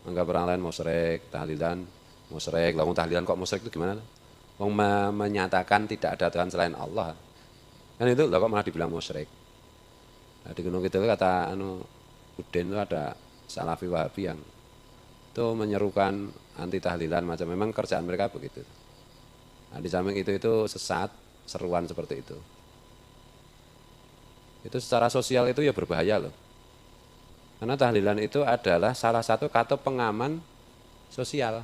Anggap orang lain musyrik, tahlilan musyrik. Lah wong tahlilan kok musyrik itu gimana? Wong menyatakan tidak ada Tuhan selain Allah. Kan itu lah kok malah dibilang musyrik. Nah, di Gunung Kidul kata Udin itu ada Salafi Wahabi yang itu menyerukan anti tahlilan macam memang kerjaan mereka begitu. Nah, di samping itu sesat, seruan seperti itu. Itu secara sosial itu ya berbahaya loh. Karena tahlilan itu adalah salah satu kata pengaman sosial.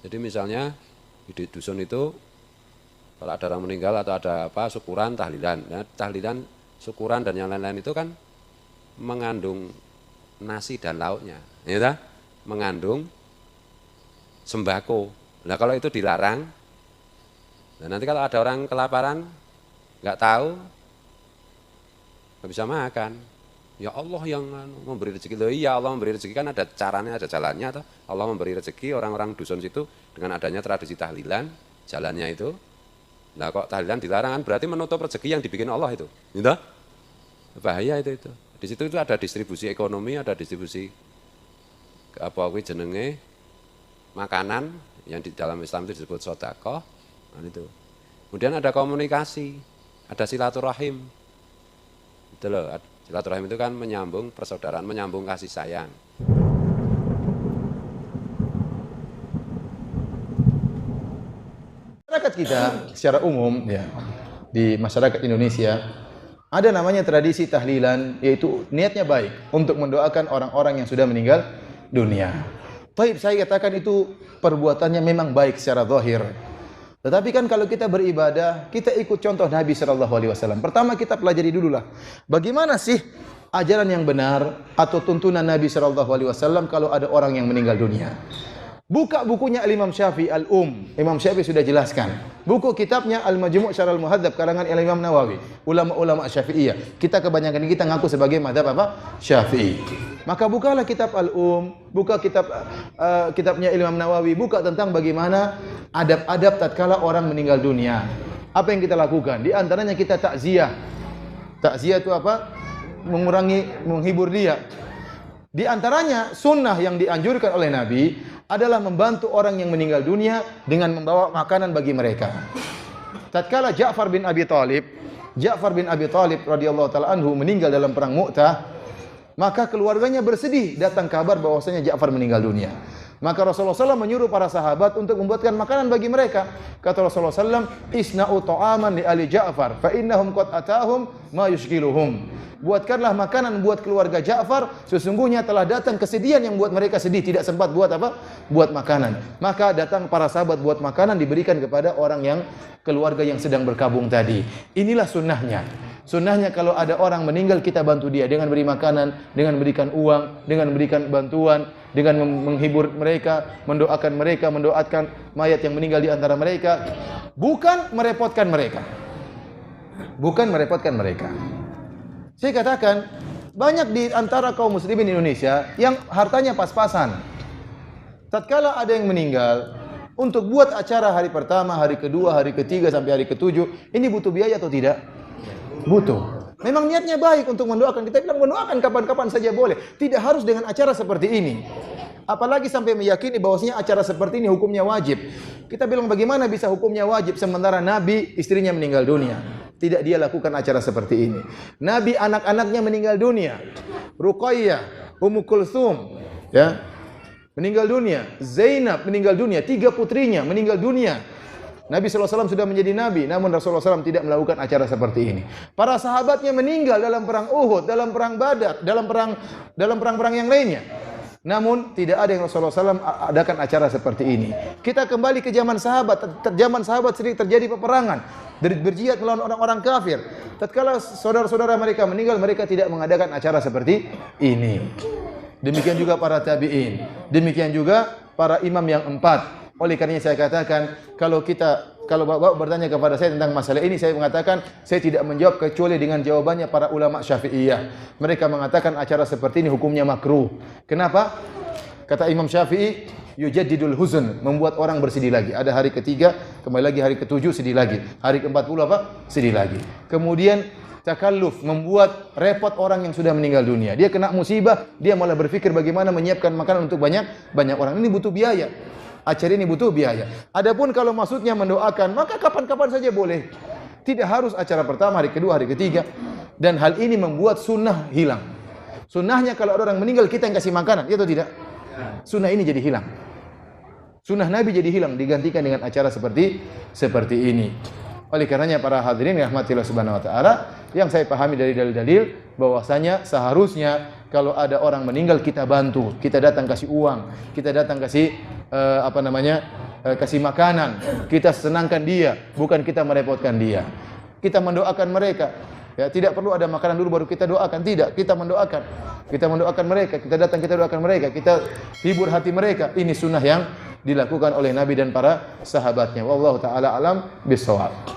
Jadi misalnya di dusun itu kalau ada orang meninggal atau ada apa syukuran tahlilan. Nah, tahlilan, syukuran dan yang lain-lain itu kan mengandung nasi dan lauknya, ya, mengandung sembako. Nah kalau itu dilarang, nah nanti kalau ada orang kelaparan nggak tahu, nggak bisa makan. Ya Allah yang memberi rezeki. Loh iya, Allah memberi rezeki kan ada caranya, ada jalannya. Atau Allah memberi rezeki orang-orang dusun situ dengan adanya tradisi tahlilan, jalannya itu. Nah kok tahlilan dilarang kan berarti menutup rezeki yang dibikin Allah itu. Gitu? Bahaya itu. Di situ itu ada distribusi ekonomi, ada distribusi apa jenenge makanan yang di dalam Islam itu disebut sedekah. Nah itu. Kemudian ada komunikasi, ada silaturahim. Itu loh. Silaturahim itu kan menyambung persaudaraan, menyambung kasih sayang. Masyarakat kita secara umum ya, di masyarakat Indonesia ada namanya tradisi tahlilan, yaitu niatnya baik untuk mendoakan orang-orang yang sudah meninggal dunia. Baik, saya katakan itu perbuatannya memang baik secara zahir. Tetapi kan kalau kita beribadah, kita ikut contoh Nabi SAW. Pertama kita pelajari dululah, bagaimana sih ajaran yang benar atau tuntunan Nabi SAW kalau ada orang yang meninggal dunia. Buka bukunya Al-Imam Syafi'i Imam Syafi'i sudah jelaskan. Buku kitabnya Al-Majmu' Syarah Al-Muhadzab karangan Imam Nawawi. Ulama-ulama Syafi'iyah. Kita kebanyakan kita ngaku sebagai mazhab apa? Syafi'i. Maka bukalah kitab buka kitabnya Imam Nawawi, buka tentang bagaimana adab-adab tatkala orang meninggal dunia. Apa yang kita lakukan? Di antaranya kita takziah. Takziah itu apa? Menghibur dia. Di antaranya sunnah yang dianjurkan oleh Nabi adalah membantu orang yang meninggal dunia dengan membawa makanan bagi mereka. Tatkala Ja'far bin Abi Thalib radhiyallahu taala anhu meninggal dalam perang Mu'tah, maka keluarganya bersedih datang kabar bahwasanya Ja'far meninggal dunia. Maka Rasulullah SAW menyuruh para sahabat untuk membuatkan makanan bagi mereka. Kata Rasulullah SAW, "Isna'u ta'aman li ali Ja'far, fa innahum qad atahum ma yushghiluhum." Buatkanlah makanan buat keluarga Ja'far, sesungguhnya telah datang kesedihan yang buat mereka sedih, tidak sempat buat apa? Buat makanan. Maka datang para sahabat buat makanan diberikan kepada orang yang keluarga yang sedang berkabung tadi. Inilah sunnahnya. Sunnahnya kalau ada orang meninggal kita bantu dia dengan beri makanan, dengan berikan uang, dengan berikan bantuan, dengan menghibur mereka, mendoakan mayat yang meninggal di antara mereka, bukan merepotkan mereka. Bukan merepotkan mereka. Saya katakan, banyak di antara kaum muslimin Indonesia yang hartanya pas-pasan. Tatkala ada yang meninggal, untuk buat acara hari pertama, hari kedua, hari ketiga, sampai hari ketujuh, ini butuh biaya atau tidak? Butuh. Memang niatnya baik untuk mendoakan. Kita bilang mendoakan kapan-kapan saja boleh. Tidak harus dengan acara seperti ini. Apalagi sampai meyakini bahwasanya acara seperti ini hukumnya wajib. Kita bilang bagaimana bisa hukumnya wajib sementara Nabi istrinya meninggal dunia. Tidak dia lakukan acara seperti ini. Nabi anak-anaknya meninggal dunia. Ruqayyah, Ummu Kulthum, ya, meninggal dunia. Zainab meninggal dunia. 3 putrinya meninggal dunia. Nabi SAW sudah menjadi Nabi, namun Rasulullah SAW tidak melakukan acara seperti ini. Para sahabatnya meninggal dalam perang Uhud, dalam perang Badar, dalam perang-perang yang lainnya. Namun tidak ada yang Rasulullah SAW adakan acara seperti ini. Kita kembali ke zaman sahabat. Zaman sahabat sering terjadi peperangan, berjihad melawan orang-orang kafir. Tatkala saudara-saudara mereka meninggal, mereka tidak mengadakan acara seperti ini. Demikian juga para tabi'in. Demikian juga para imam yang 4. Oleh karenanya saya katakan, kalau Bapak bertanya kepada saya tentang masalah ini, saya mengatakan saya tidak menjawab kecuali dengan jawabannya para ulama Syafi'iyah. Mereka mengatakan acara seperti ini hukumnya makruh. Kenapa? Kata Imam Syafi'i, yujaddidul huzn, membuat orang bersedih lagi. Ada hari ketiga, kembali lagi hari ketujuh sedih lagi. Hari ke-40 apa? Sedih lagi. Kemudian takalluf, membuat repot orang yang sudah meninggal dunia. Dia kena musibah, dia malah berpikir bagaimana menyiapkan makanan untuk banyak orang. Ini butuh biaya. Acara ini butuh biaya. Adapun kalau maksudnya mendoakan, maka kapan-kapan saja boleh. Tidak harus acara pertama, hari kedua, hari ketiga. Dan hal ini membuat sunnah hilang. Sunnahnya kalau ada orang meninggal kita yang kasih makanan, ya atau tidak? Sunnah ini jadi hilang. Sunnah Nabi jadi hilang, digantikan dengan acara seperti ini. Oleh karenanya para hadirin yang rahmatillah subhanahu wa ta'ala, yang saya pahami dari dalil-dalil bahwasanya seharusnya kalau ada orang meninggal kita bantu, kita datang kasih uang, kita datang kasih kasih makanan, kita senangkan dia, bukan kita merepotkan dia. Kita mendoakan mereka. Ya, tidak perlu ada makanan dulu baru kita doakan, tidak, kita mendoakan. Kita mendoakan mereka, kita datang kita doakan mereka, kita hibur hati mereka. Ini sunnah yang dilakukan oleh Nabi dan para sahabatnya. Wallahu taala alam bissawab.